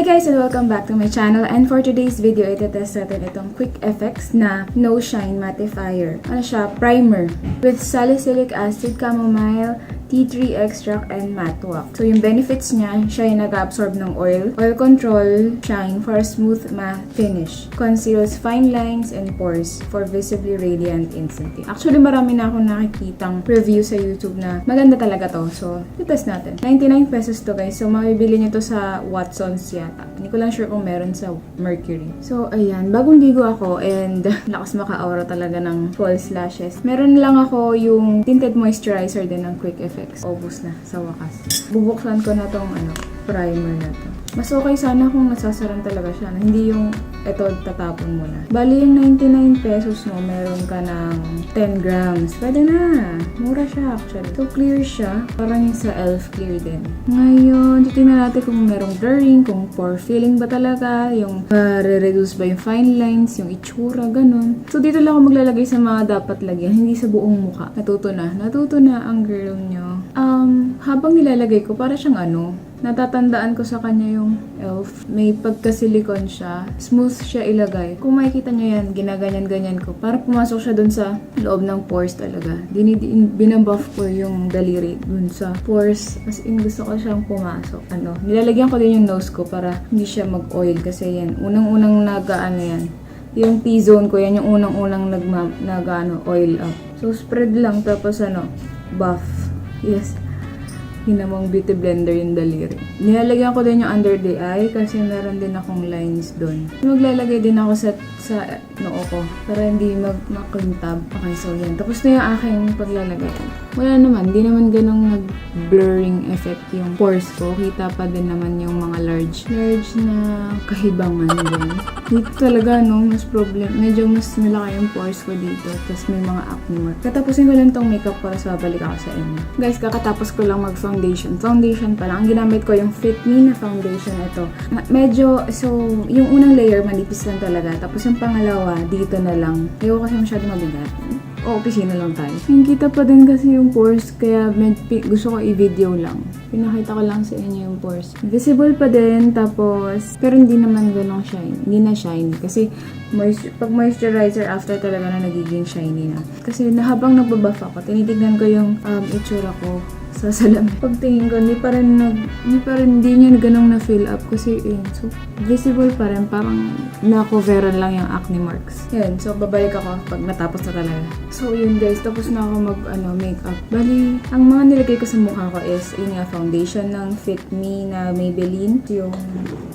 Hi guys and welcome back to my channel, and for today's video, itetest natin itong Quick Effects na No Shine Mattifier. Ano siya? Primer with salicylic acid, chamomile, tea tree extract, and matte wax. So yung benefits niya, siya yung nag-absorb ng oil control, shine for a smooth matte finish, conceals fine lines and pores for visibly radiant instantly. Actually, marami na akong nakikitang review sa YouTube na maganda talaga to. So, itest natin. 99 pesos to guys. So, mabibili nyo to sa Watson's yata. Hindi ko lang sure kung meron sa Mercury. So, ayan. Bagong ligo ako and lakas maka-aura talaga ng false lashes. Meron lang ako yung tinted moisturizer din ng Quick Effects. Obos na sa wakas. Bubuksan ko na tong primer na to. Mas okay sana kung nasasaran talaga siya. Na hindi yung ito tatapon mo na. Bali yung 99 pesos mo, meron ka ng 10 grams. Pwede na. Mura siya actually. So clear siya. Parang yung sa e.l.f. clear din. Ngayon, titignan natin kung merong blurring, kung pore filling ba talaga, yung re-reduce ba yung fine lines, yung itsura, ganun. So dito lang ako maglalagay sa mga dapat lagyan, hindi sa buong mukha. Natuto na ang girl nyo. Habang nilalagay ko, para siyang natatandaan ko sa kanya yung e.l.f. May pagka-silicone siya. Smooth siya ilagay. Kung makikita nyo yan, ginaganyan-ganyan ko. Para pumasok siya dun sa loob ng pores talaga. Binabuff ko yung daliri dun sa pores. As in, gusto ko siyang pumasok. Nilalagyan ko din yung nose ko para hindi siya mag-oil. Kasi yan, unang-unang yan. Yung T-zone ko, yan yung unang-unang oil up. So, spread lang. Tapos buff. Yes. Hinamang beauty blender yung daliri. Nilalagyan ko din yung under the eye kasi meron din akong lines doon. Maglalagay din ako sa noo ko para hindi makintab. Okay, so yan. Tapos na yung aking paglalagay. Wala naman. Hindi naman ganong nag-blurring effect yung pores ko. Kita pa din naman yung mga large na kahibangan din. Dito talaga, mas problem. Medyo mas malaki yung pores ko dito. Tapos may mga acne mark. Katapusin ko lang tong makeup para sa balik ako sa inyo. Guys, kakatapos ko lang mag-foundation. Foundation pa lang. Ang ginamit ko yung Fit Me na foundation ito. Medyo, so, yung unang layer, manipis lang talaga. Tapos yung pangalawa, dito na lang. Ayoko kasi masyado mabigat. O, opisina lang tayo. Kita pa din kasi yung pores, kaya gusto ko i-video lang. Pinakita ko lang sa inyo yung pores. Visible pa din, tapos, pero hindi naman ganong shine. Hindi na shiny. Kasi, pag moisturizer, after talaga na nagiging shiny na. Kasi, habang nagbabuff ako, tinitignan ko yung itsura ko sa salamin. Pagtingin ko, hindi niya ganong na-fill up kasi so visible pa rin, parang na-coveran lang yung acne marks. Yan, so babalik ako pag natapos na talaga. So yun guys, tapos na ako makeup. Bali, ang mga nilagay ko sa mukha ko is yung foundation ng Fit Me na Maybelline, yung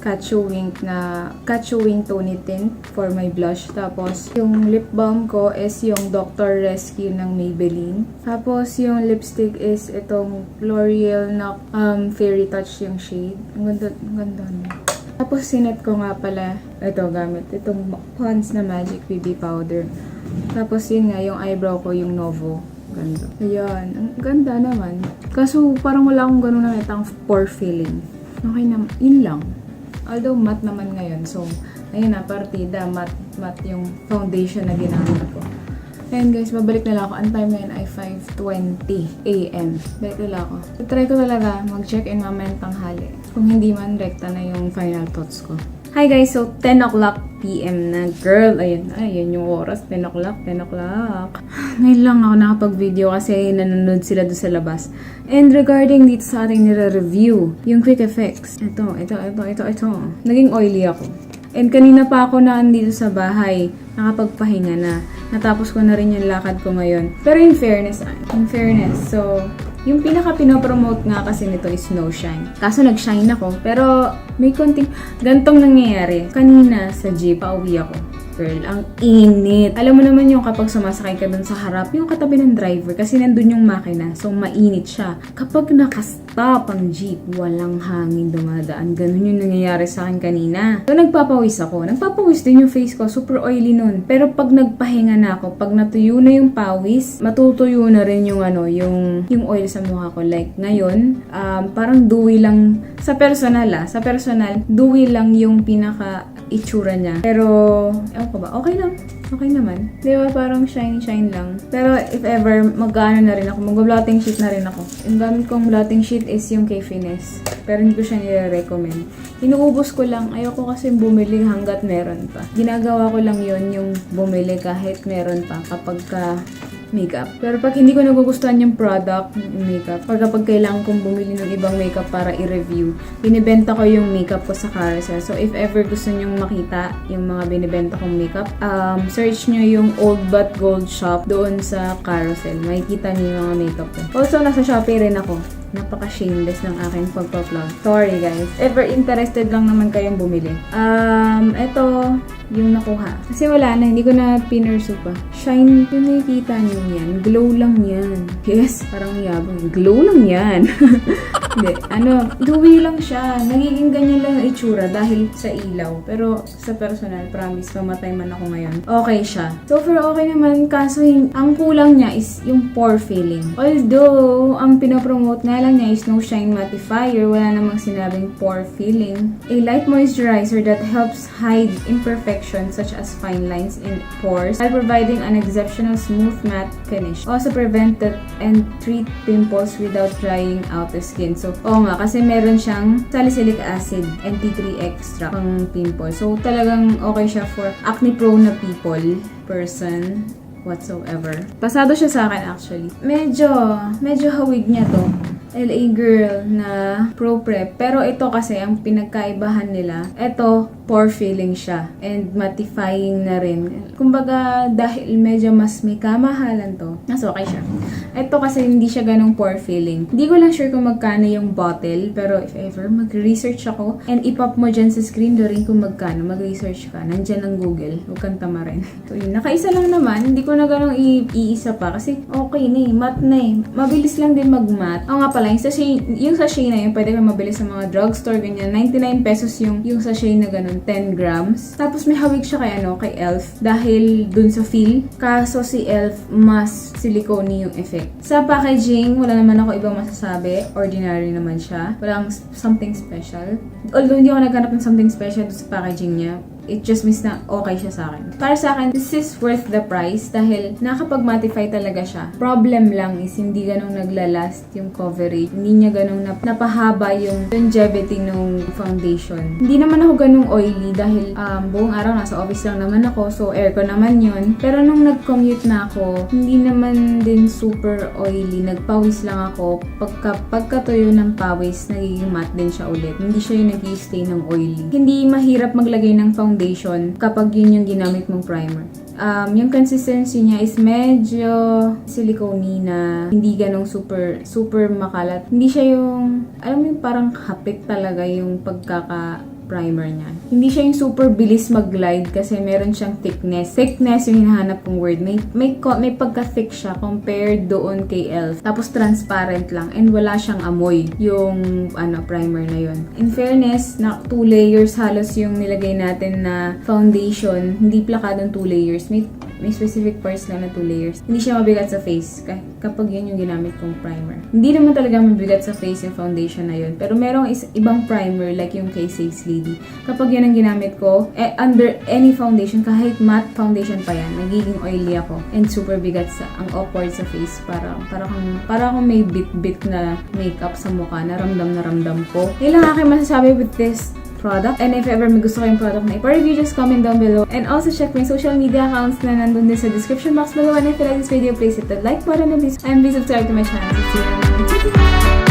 Catch Wing Tony Tint for my blush. Tapos yung lip balm ko is yung Dr. Rescue ng Maybelline. Tapos yung lipstick is itong L'Oreal na Fairy Touch yung shade. Ang ganda. Tapos sinet ko nga pala gamit itong Pond's na Magic BB Powder. Tapos yun nga, yung eyebrow ko, yung Novo. Ganda. Ayan. Ang ganda naman. Kaso parang wala akong ganun nakita ang pore filling. Okay na. Yun lang. Although matte naman ngayon. So, ayun na, partida. Matte yung foundation na ginamit ko. Ayan guys, babalik na lang ako. Ang time ngayon ay 5:20 AM. Balik na lang ako. So, try ko talaga mag-check-in mamayang tanghali. Kung hindi man, rekta na yung final thoughts ko. Hi guys, so 10 o'clock PM na. Girl, ayun yung oras. 10 o'clock. Ngayon lang ako nakapag-video kasi nanonood sila doon sa labas. And regarding dito sa ating nire-review, yung Quick Effects. Ito. Naging oily ako. And kanina pa ako na andito sa bahay. Nakapagpahinga na. Natapos ko na rin yung lakad ko ngayon. Pero in fairness, so, yung pinaka-pinopromote nga kasi nito is no shine. Kaso nag-shine ako, pero may konting gantong nangyayari. Kanina sa jeep, pauwi ako. Girl, ang init. Alam mo naman yung kapag sumasakay ka dun sa harap, yung katabi ng driver, kasi nandun yung makina, so mainit siya. Kapag nakastop ang jeep, walang hangin dumadaan. Ganun yung nangyayari sa akin kanina. So nagpapawis ako. Nagpapawis din yung face ko, super oily nun. Pero pag nagpahinga na ako, pag natuyo na yung pawis, matutuyo na rin yung yung oil sa mukha ko. Like ngayon, parang dewy lang, sa personal, dewy lang yung pinaka itsura niya. Pero, ewan ko ba, okay lang. Okay naman. Di ba parang shine lang. Pero if ever, mag-ano na rin ako, mag-blotting sheet na rin ako. Yung gamit kong blotting sheet is yung kay Finesse. Pero hindi ko siya nire-recommend. Inuubos ko lang. Ayoko kasi bumili hanggat meron pa. Ginagawa ko lang yon yung bumili kahit meron pa kapag makeup. Pero pag hindi ko nagugustuhan yung product, makeup, pag kailangan kong bumili ng ibang makeup para i-review, binibenta ko yung makeup ko sa Carousel. So, if ever gusto nyong makita yung mga binibenta kong makeup, search nyo yung Old But Gold shop doon sa Carousel. Makikita nyo yung mga makeup ko. Also, nasa Shopee rin ako. Napaka-shameless ng aking pagpa-vlog. Sorry guys. Ever interested lang naman kayong bumili. Ito, yung nakuha. Kasi wala na, hindi ko na pinursu pa. Shine, yung nakikita niyo yan. Glow lang yan. Yes, parang yabang. Glow lang yan. Hindi, dewy lang siya. Nagiging ganyan lang yung itsura dahil sa ilaw. Pero sa personal, promise, mamatay man ako ngayon. Okay siya. So far, okay naman. Kaso, ang kulang niya is yung pore filling. Although, ang pinapromote nga lang niya is no shine mattifier. Wala namang sinabing pore filling. A light moisturizer that helps hide imperfections such as fine lines in pores while providing an exceptional smooth matte finish. Also prevent and treat pimples without drying out the skin. So, nga, kasi meron siyang salicylic acid and T3 extract pang pimple. So, talagang okay siya for acne prone na person whatsoever. Pasado siya sa akin actually. Medyo hawig niya to. LA girl na pro prep. Pero ito kasi, ang pinagkaibahan nila, ito, pore filling siya. And mattifying na rin. Kumbaga, dahil medyo mas may kamahalan to, mas okay siya. Ito kasi, hindi siya ganong pore filling. Hindi ko lang sure kung magkano yung bottle. Pero if ever, mag-research ako. And ipop mo dyan sa screen do rin kung magkano. Mag-research ka. Nandyan ang Google. Huwag kang tama rin. So yun, nakaisa lang naman. Hindi ko na ganong iisa pa. Kasi okay na eh. Matte na eh. Mabilis lang din mag-matte. Nga pala, yung sachet na yun, pwede ka mabili sa mga drugstore, ganyan. 99 pesos yung sachet na ganun, 10 grams. Tapos may hawig siya kay Elf, dahil dun sa feel. Kaso si Elf, mas silicone yung effect. Sa packaging, wala naman ako ibang masasabi. Ordinary naman siya. Walang something special. Although hindi ako naghanap ng something special sa packaging niya. It just means na okay siya sa akin. Para sa akin, this is worth the price dahil nakapag-mattify talaga siya. Problem lang is hindi ganong naglalast yung coverage. Hindi niya ganong napahaba yung longevity ng foundation. Hindi naman ako ganong oily dahil buong araw nasa office lang naman ako, so aircon naman yun. Pero nung nag-commute na ako, hindi naman din super oily. Nagpawis lang ako. Pagkatuyo ng pawis, nagiging matte din siya ulit. Hindi siya yung nag-i-stay ng oily. Hindi mahirap maglagay ng foundation kapag yun yung ginamit mong primer. Yung consistency niya is medyo silicone na hindi ganong super makalat. Hindi siya yung, alam mo yung parang hapit talaga yung primer niya. Hindi siya yung super bilis mag-glide kasi meron siyang thickness. Thickness yung hinahanap kong word. May pagka-thick siya compared doon kay Elf. Tapos transparent lang and wala siyang amoy yung primer na yun. In fairness, na 2 layers halos yung nilagay natin na foundation. Hindi plakadong 2 layers. May specific parts lang na 2 layers. Hindi siya mabigat sa face kapag yun yung ginamit kong primer. Hindi naman talaga mabigat sa face yung foundation na yun. Pero merong ibang primer like yung kay Safe Lady. Kapag yun ang ginamit ko, under any foundation, kahit matte foundation pa yan, nagiging oily ako. And super bigat ang awkward sa face. Para akong may bit na makeup sa mukha. Naramdam ko. Yun lang aking masasabi with this product. And if ever may gusto kayong product na ipa-review, just comment down below. And also check my social media accounts na nandun din sa description box below. And if you like this video, please hit the like button and please subscribe to my channel. See you.